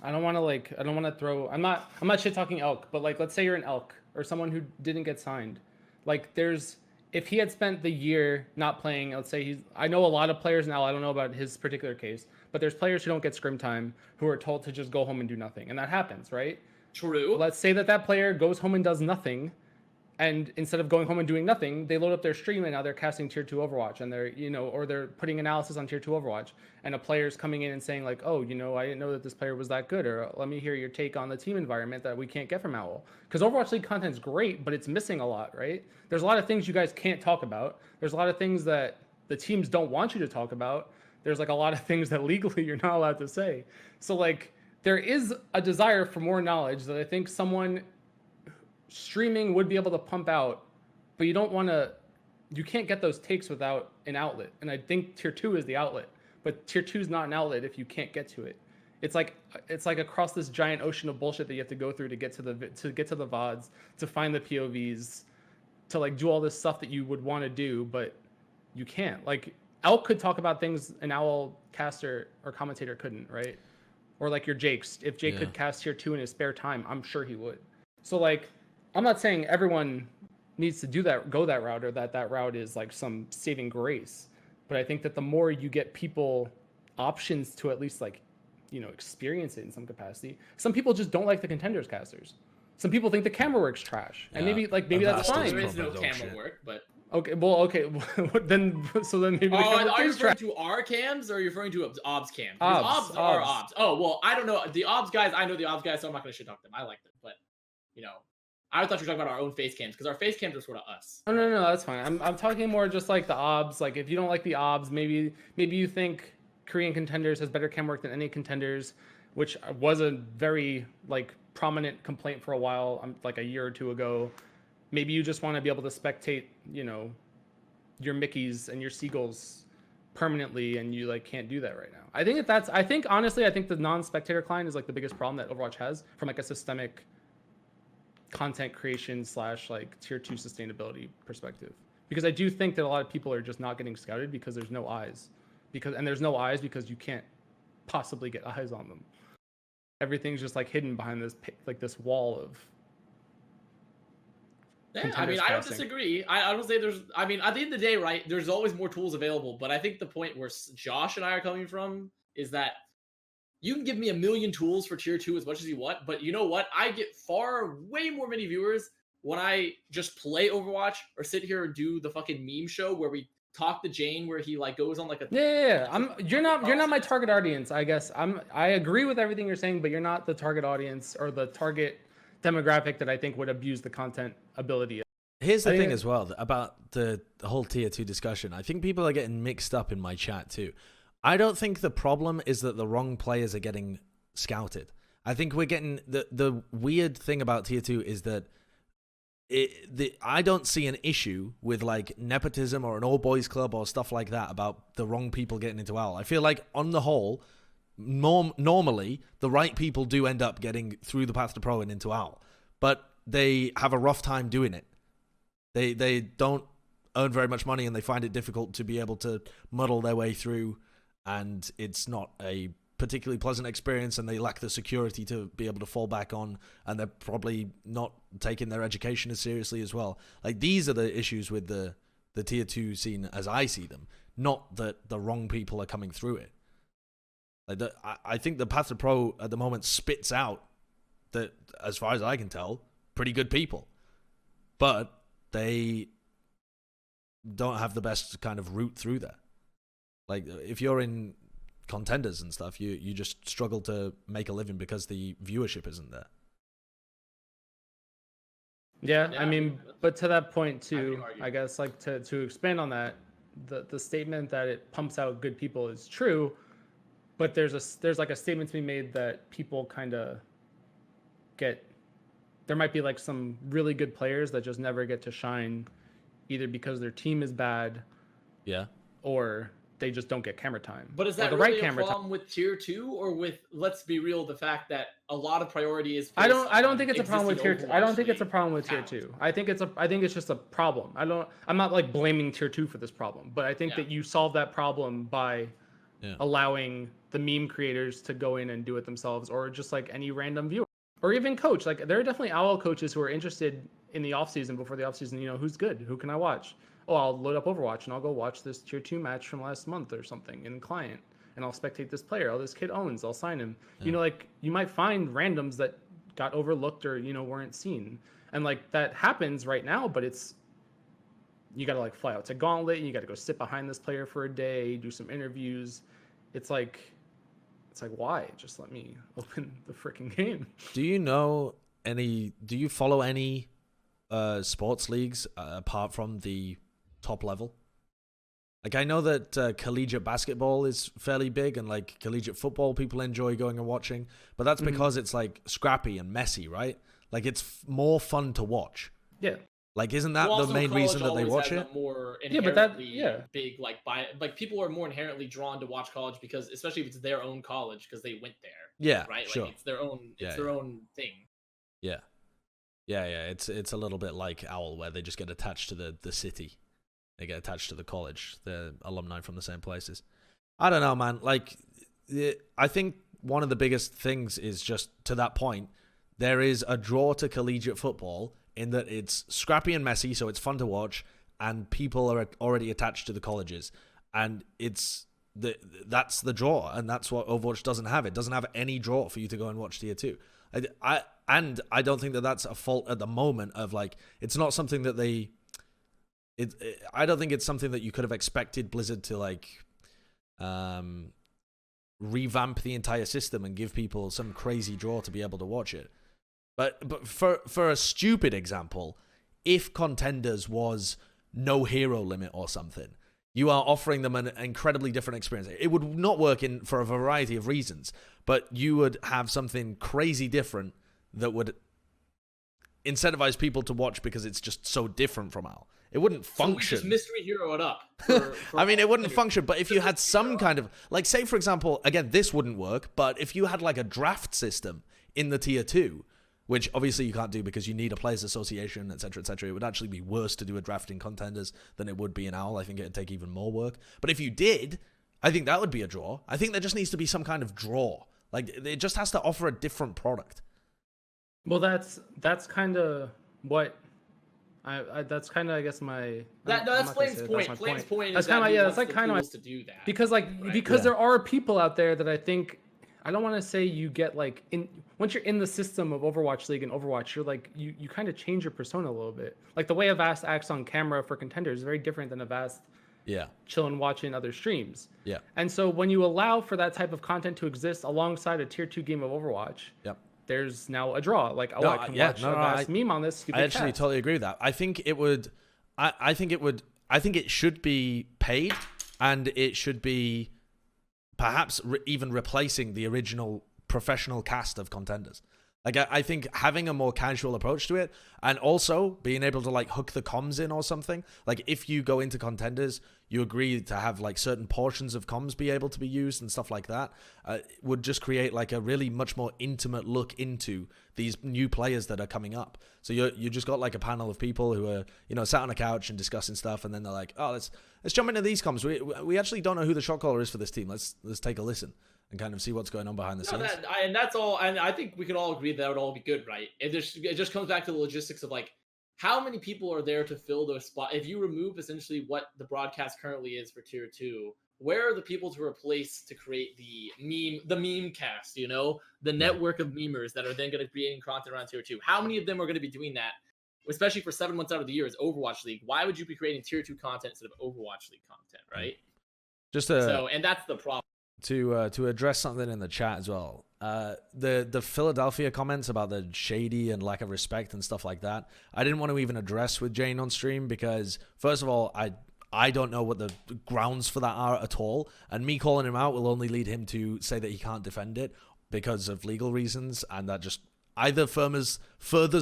S3: I'm not shit talking Elk, but like, let's say you're an Elk or someone who didn't get signed. Like, if he had spent the year not playing, let's say I know a lot of players now, I don't know about his particular case, but there's players who don't get scrim time who are told to just go home and do nothing. And that happens, right?
S2: True.
S3: Let's say that player goes home and does nothing, and instead of going home and doing nothing, they load up their stream and now they're casting tier 2 Overwatch, and they're, or they're putting analysis on tier 2 Overwatch, and a player's coming in and saying like, oh, I didn't know that this player was that good, or let me hear your take on the team environment that we can't get from OWL. Because Overwatch League content's great, but it's missing a lot, right? There's a lot of things you guys can't talk about. There's a lot of things that the teams don't want you to talk about. There's like a lot of things that legally you're not allowed to say. So like, there is a desire for more knowledge that I think someone streaming would be able to pump out, but you can't get those takes without an outlet. And I think tier 2 is the outlet, but tier 2 is not an outlet if you can't get to it. It's like across this giant ocean of bullshit that you have to go through to get to the VODs, to find the POVs, to like do all this stuff that you would want to do, but you can't. Like, Elk could talk about things an OWL caster or commentator couldn't, right? Or like your Jakes. If Jake could cast tier 2 in his spare time, I'm sure he would. So like, I'm not saying everyone needs to go that route, or that route is like some saving grace. But I think that the more you get people options to at least like, experience it in some capacity. Some people just don't like the Contenders casters. some people think the camera work's trash, and maybe that's fine.
S2: There is no camera work, but
S3: okay. Then maybe.
S2: Oh, are you referring to our cams or are you referring to obs cams? Obs are obs. Oh well, I don't know the obs guys. I know the obs guys, so I'm not gonna shit talk them. I like them, but I thought you were talking about our own face cams because our face cams are sort of us.
S3: Oh, no, that's fine. I'm talking more just like the obs. Like if you don't like the obs, maybe you think Korean Contenders has better cam work than any Contenders, which was a very like prominent complaint for a while, like a year or two ago. Maybe you just want to be able to spectate, your Mickeys and your Seagulls permanently, and you like can't do that right now. I think honestly the non-spectator client is like the biggest problem that Overwatch has from like a systemic content creation / like tier 2 sustainability perspective, because I do think that a lot of people are just not getting scouted because there's no eyes, there's no eyes because you can't possibly get eyes on them. Everything's just like hidden behind this wall of
S2: I don't disagree. I don't say at the end of the day, right, there's always more tools available, but I think the point where Josh and I are coming from is that you can give me a million tools for tier 2 as much as you want, but you know what? I get way more many viewers when I just play Overwatch or sit here and do the fucking meme show where we talk to Jayne, where he like goes on like a
S3: you're not my target audience, I guess. I agree with everything you're saying, but you're not the target audience or the target demographic that I think would abuse the content ability.
S1: Here's the thing as well about the whole tier 2 discussion. I think people are getting mixed up in my chat too. I don't think the problem is that the wrong players are getting scouted. I think we're getting the weird thing about tier 2 is that I don't see an issue with like nepotism or an all boys club or stuff like that about the wrong people getting into OWL. I feel like on the whole, normally the right people do end up getting through the path to pro and into OWL, but they have a rough time doing it. They don't earn very much money and they find it difficult to be able to muddle their way through, and it's not a particularly pleasant experience, and they lack the security to be able to fall back on, and they're probably not taking their education as seriously as well. Like, these are the issues with the tier 2 scene as I see them, not that the wrong people are coming through it. Like, I think the path to pro at the moment spits out that, as far as I can tell, pretty good people, but they don't have the best kind of route through there. Like, if you're in Contenders and stuff, you just struggle to make a living because the viewership isn't there.
S3: Yeah, I mean, but to that point too, I guess, like to expand on that, the statement that it pumps out good people is true, but there's like a statement to be made that people kind of there might be like some really good players that just never get to shine, either because their team is bad, or they just don't get camera time.
S2: But is that really a problem with tier 2, or with, let's be real, the fact that a lot of priority is
S3: I don't think it's a problem with tier 2. I don't think it's a problem with tier 2. I think it's just a problem. I'm not like blaming tier 2 for this problem, but I think that you solve that problem by allowing the meme creators to go in and do it themselves, or just like any random viewer or even coach. Like, there are definitely OWL coaches who are interested in the offseason, before the offseason, who's good, who can I watch? Oh, I'll load up Overwatch and I'll go watch this tier 2 match from last month or something in client, and I'll spectate this player. Oh, this kid owns, I'll sign him. Like, you might find randoms that got overlooked or, weren't seen. And like, that happens right now, but you got to like fly out to Gauntlet and you got to go sit behind this player for a day, do some interviews. It's like, why? Just let me open the freaking game.
S1: Do you follow any sports leagues apart from the top level? Like, I know that collegiate basketball is fairly big, and like collegiate football people enjoy going and watching, but that's because it's like scrappy and messy, right? Like, it's more fun to watch.
S3: Yeah.
S1: Like, isn't that the main reason that they watch it?
S2: Big, like people are more inherently drawn to watch college because, especially if it's their own college, because they went there.
S1: Yeah,
S2: right.
S1: Sure.
S2: Like, it's their own thing.
S1: Yeah. It's a little bit like OWL, where they just get attached to the city. They get attached to the college. They're alumni from the same places. I don't know, man. Like, I think one of the biggest things is just, to that point, there is a draw to collegiate football in that it's scrappy and messy, so it's fun to watch, and people are already attached to the colleges. And that's the draw, and that's what Overwatch doesn't have. It doesn't have any draw for you to go and watch tier 2. and I don't think that that's a fault at the moment of like, it's not something that I don't think it's something that you could have expected Blizzard to like revamp the entire system and give people some crazy draw to be able to watch it. But for a stupid example, if Contenders was no hero limit or something, you are offering them an incredibly different experience. It would not work for a variety of reasons, but you would have something crazy different that would incentivize people to watch because it's just so different from AL. It wouldn't function.
S2: So we just mystery hero it up.
S1: I mean, it wouldn't function, but if you had some kind of, like, say, for example, again, this wouldn't work, but if you had, like, a draft system in the Tier 2, which obviously you can't do because you need a players association, etc., etc., it would actually be worse to do a draft in Contenders than it would be in AL. I think it would take even more work. But if you did, I think that would be a draw. I think there just needs to be some kind of draw. Like, it just has to offer a different product.
S3: Well, that's kind of what... that's kind of, I guess, my...
S2: That's Flame's point. Flame's point is that
S3: that's like kind of
S2: to do that.
S3: Because, like,
S2: right?
S3: There are people out there that I think... I don't want to say you get, like... Once you're in the system of Overwatch League and Overwatch, you're, like... You kind of change your persona a little bit. Like, the way Avast acts on camera for Contenders is very different than Avast chilling watching other streams.
S1: Yeah.
S3: And so when you allow for that type of content to exist alongside a Tier 2 game of Overwatch...
S1: Yep.
S3: There's now a draw. Like, I can watch Avast meme on this stupid
S1: I actually totally agree with that. I think it would... I think it should be paid, and it should be perhaps even replacing the original professional cast of Contenders. Like, I think having a more casual approach to it, and also being able to, like, hook the comms in or something. Like, if you go into Contenders, you agree to have, like, certain portions of comms be able to be used and stuff like that, would just create, like, a really much more intimate look into these new players that are coming up. So you just got, like, a panel of people who are, you know, sat on a couch and discussing stuff, and then they're like, oh, let's jump into these comms. We actually don't know who the shot caller is for this team. Let's take a listen and kind of see what's going on behind the scenes.
S2: And that's all. And I think we can all agree that would all be good, right? It just comes back to the logistics of, like, how many people are there to fill those spots? If you remove essentially what the broadcast currently is for Tier 2, where are the people to replace to create the meme cast, you know? The network of memers that are then going to be creating content around Tier 2. How many of them are going to be doing that? Especially for 7 months out of the year as Overwatch League. Why would you be creating Tier 2 content instead of Overwatch League content, right? And that's the problem.
S1: To address something in the chat as well, the Philadelphia comments about the shady and lack of respect and stuff like that, I didn't want to even address with Jayne on stream because, first of all, I don't know what the grounds for that are at all, and me calling him out will only lead him to say that he can't defend it because of legal reasons, and that just either furthers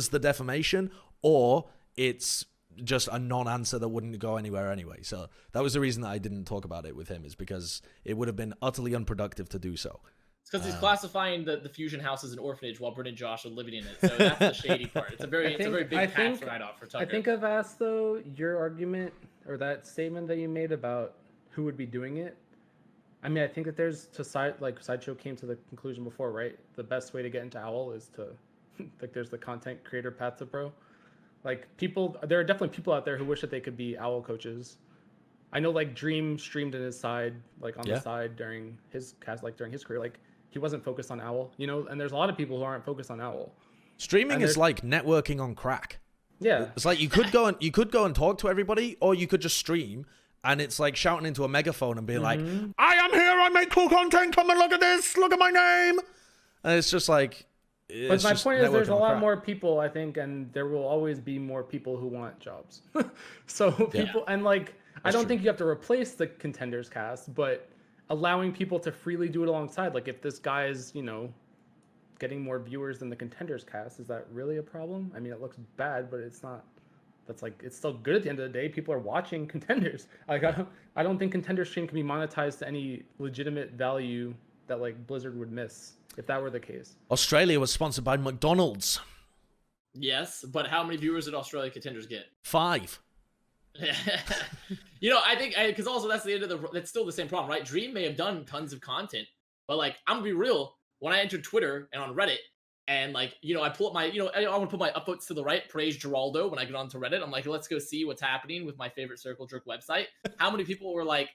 S1: the defamation or it's just a non-answer that wouldn't go anywhere anyway. So that was the reason that I didn't talk about it with him, is because it would have been utterly unproductive to do so.
S2: It's because he's classifying the Fusion House as an orphanage while Britt and Josh are living in it. So that's the shady part. It's a very big tax write-off for Tucker.
S3: I think I've asked, though, your argument or that statement that you made about who would be doing it. I mean, I think that there's Sideshow came to the conclusion before, right? The best way to get into OWL is to like there's the content creator path to pro. Like, there are definitely people out there who wish that they could be OWL coaches. I know, like, Dream streamed in his side, like, on the side during his cast, like, during his career. Like, he wasn't focused on OWL, you know? And there's a lot of people who aren't focused on OWL.
S1: Streaming is like networking on crack.
S3: Yeah.
S1: It's like you could go and talk to everybody, or you could just stream, and it's like shouting into a megaphone and being like, I am here, I make cool content, come and look at this, look at my name. And it's just like...
S3: But my point is there's a lot more people, I think, and there will always be more people who want jobs. So people, and like, I don't think you have to replace the Contenders cast, but allowing people to freely do it alongside. Like, if this guy is, you know, getting more viewers than the Contenders cast, is that really a problem? I mean, it looks bad, but it's not. That's like, it's still good at the end of the day. People are watching Contenders. Like, I don't think Contender stream can be monetized to any legitimate value that, like, Blizzard would miss if that were the case.
S1: Australia was sponsored by McDonald's.
S2: Yes, but how many viewers did Australia Contenders get?
S1: 5.
S2: You know, I think, because also that's the end of that's still the same problem, right? Dream may have done tons of content, but, like, I'm gonna be real, when I entered Twitter and on Reddit, and, like, you know, I pull up my, you know, I want to put my upvotes to the right, praise Geraldo when I get onto Reddit. I'm like, let's go see what's happening with my favorite circle jerk website. How many people were like,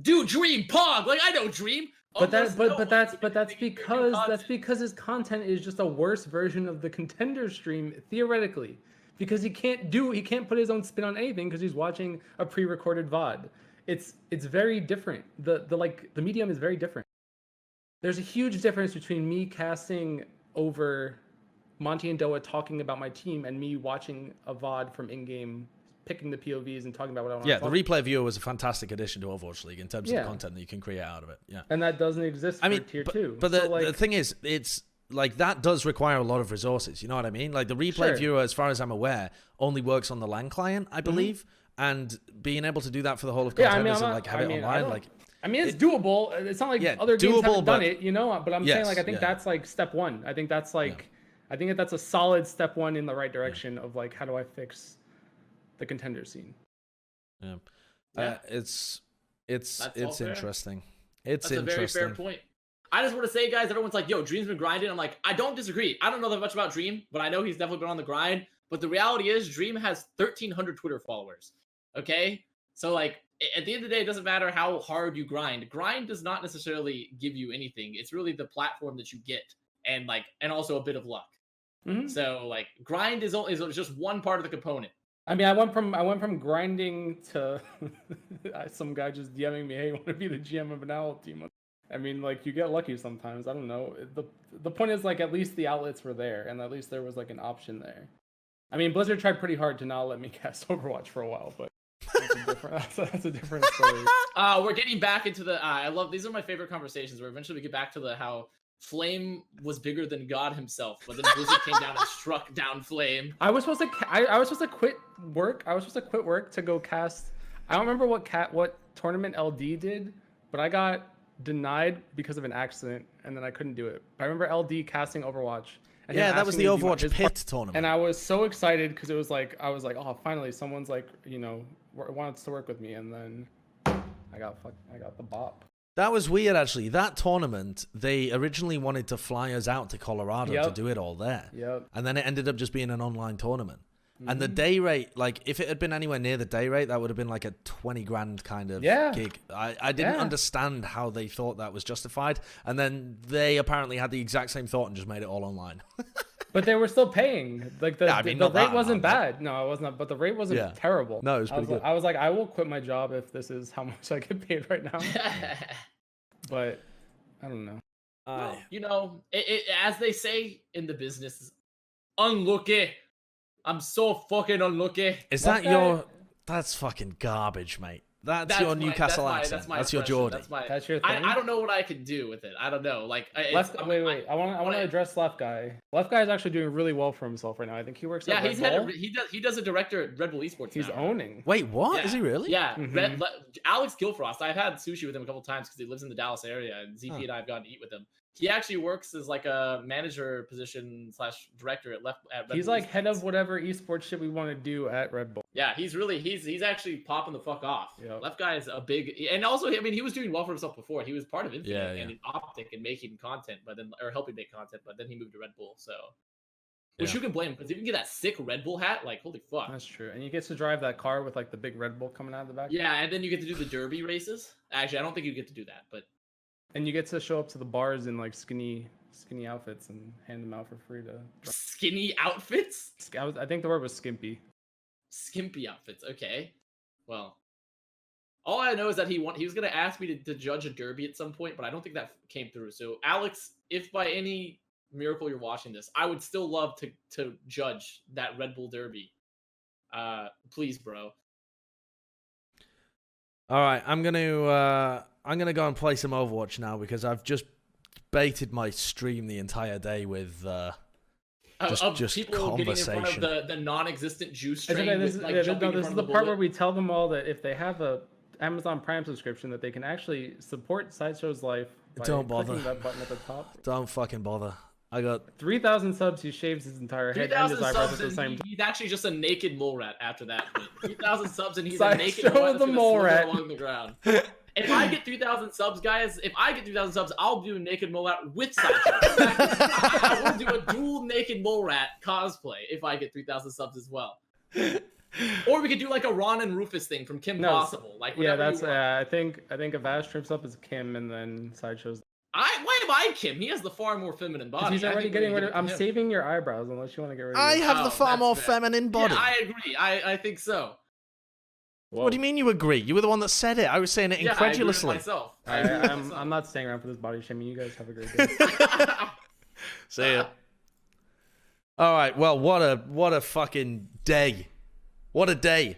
S2: Dude, Dream, Pog, like I know Dream.
S3: But that's because his content is just a worse version of the Contender stream theoretically, because he can't put his own spin on anything because he's watching a pre-recorded VOD. It's very different. The medium is very different. There's a huge difference between me casting over Monty and Doa talking about my team and me watching a VOD from in-game, picking the POVs and talking about what I want to talk.
S1: The replay viewer was a fantastic addition to Overwatch League in terms of the content that you can create out of it. Yeah.
S3: And that doesn't exist for tier 2.
S1: But the thing is, it's like that does require a lot of resources. You know what I mean? Like the replay viewer, as far as I'm aware, only works on the LAN client, I believe. And being able to do that for the whole of contenders and like have it online,
S3: it's doable. It's not like other games haven't done it, you know. But I'm saying, like, I think that's like step one. I think that's like, I think that's a solid step one in the right direction of like, how do I fix the contender scene?
S1: It's interesting. That's
S2: a very fair point. I just want to say, guys, everyone's like, yo, Dream's been grinding. I'm like, I don't disagree. I don't know that much about Dream, but I know he's definitely been on the grind. But the reality is, Dream has 1,300 Twitter followers. Okay? So, like, at the end of the day, it doesn't matter how hard you grind. Grind does not necessarily give you anything. It's really the platform that you get, and also a bit of luck. Mm-hmm. So, like, grind is just one part of the component.
S3: I mean, I went from grinding to some guy just DMing me, hey, want to be the GM of an owl team? I mean, like, you get lucky sometimes. I don't know. The point is, like, at least the outlets were there, and at least there was, like, an option there. I mean, Blizzard tried pretty hard to not let me cast Overwatch for a while, but that's a different story.
S2: We're getting back into the... I love... These are my favorite conversations, where eventually we get back to the how Flame was bigger than God himself, but then Blizzard came down and struck down Flame.
S3: I was supposed to quit work. I was supposed to quit work to go cast... I don't remember what tournament LD did, but I got denied because of an accident, and then I couldn't do it. I remember LD casting Overwatch. And
S1: that was the Overwatch Pit tournament.
S3: And I was so excited because it was like, I was like, oh, finally someone's like, you know, wants to work with me. And then I got the bop.
S1: That was weird, actually. That tournament, they originally wanted to fly us out to Colorado to do it all there.
S3: Yep.
S1: And then it ended up just being an online tournament. Mm-hmm. And the day rate, like, if it had been anywhere near the day rate, that would have been like a 20 grand kind of gig. I didn't understand how they thought that was justified. And then they apparently had the exact same thought and just made it all online.
S3: But they were still paying. Like, the rate wasn't bad. No, it wasn't. But the rate wasn't terrible.
S1: No, it was pretty good.
S3: I was like, I will quit my job if this is how much I get paid right now. But I don't know.
S2: Well, you know, as they say in the business, unlucky. I'm so fucking unlucky.
S1: Is that your... That's fucking garbage, mate. That's your Newcastle accent. That's your Geordie.
S3: That's your thing?
S2: I don't know what I could do with it. I don't know. Like,
S3: wait. I want to address Left Guy. Left Guy is actually doing really well for himself right now. I think he works at Red Bull.
S2: He does a director at Red Bull Esports.
S3: He's owning.
S1: Wait, what?
S2: Yeah.
S1: Is he really?
S2: Yeah. Mm-hmm. Alex Gilfrost. I've had sushi with him a couple times because he lives in the Dallas area, and ZP and I have gone to eat with him. He actually works as like a manager position / director at Red Bull.
S3: He's like head of whatever esports shit we want to do at Red Bull.
S2: Yeah, he's actually popping the fuck off. Yep. Left Guy is a big, and also, I mean, he was doing well for himself before. He was part of Infinite and in Optic and making content, or helping make content, but then he moved to Red Bull. So, which you can blame him, because if you can get that sick Red Bull hat, like, holy fuck.
S3: That's true. And you get to drive that car with like the big Red Bull coming out of the back.
S2: Yeah, and then you get to do the derby races. Actually, I don't think you get to do that, but.
S3: And you get to show up to the bars in like skinny outfits and hand them out for free to.
S2: Skinny outfits?
S3: I think the word was skimpy.
S2: Skimpy outfits. Okay. Well, all I know is that he was going to ask me to judge a derby at some point, but I don't think that came through. So, Alex, if by any miracle you're watching this, I would still love to judge that Red Bull derby. Please, bro.
S1: All right, I'm gonna go and play some Overwatch now because I've just baited my stream the entire day with just
S2: people
S1: conversation.
S2: Getting in front of the non-existent juice train.
S3: This is the part where we tell them all that if they have a Amazon Prime subscription, that they can actually support Sideshow's life by clicking that button at the top.
S1: Don't fucking bother. I got
S3: 3,000 subs. He shaves his entire head and his eyebrows at the same time.
S2: He's actually just a naked mole rat after that. 3,000 subs and he's
S3: Sideshow
S2: a naked mole rat
S3: the mole rat
S2: along the ground. If I get 3,000 subs, guys, I'll do a naked mole rat with Sideshow. I will do a dual naked mole rat cosplay if I get 3,000 subs as well. Or we could do like a Ron and Rufus thing from Kim Possible. Like
S3: yeah,
S2: whatever
S3: that's
S2: you want.
S3: I think Avast trips up as Kim, and then Sideshow's.
S2: Why am I Kim? He has the far more feminine body.
S3: He's already getting rid of. I'm saving your eyebrows unless you want to get rid of.
S1: I have the far more feminine body.
S2: Yeah, I agree. I think so.
S3: Whoa.
S1: What do you mean you agree? You were the one that said it. I was saying it incredulously.
S2: I agree with myself.
S3: I'm not staying around for this body shaming. You guys have a great day.
S1: See ya. All right. Well, what a fucking day. What a day.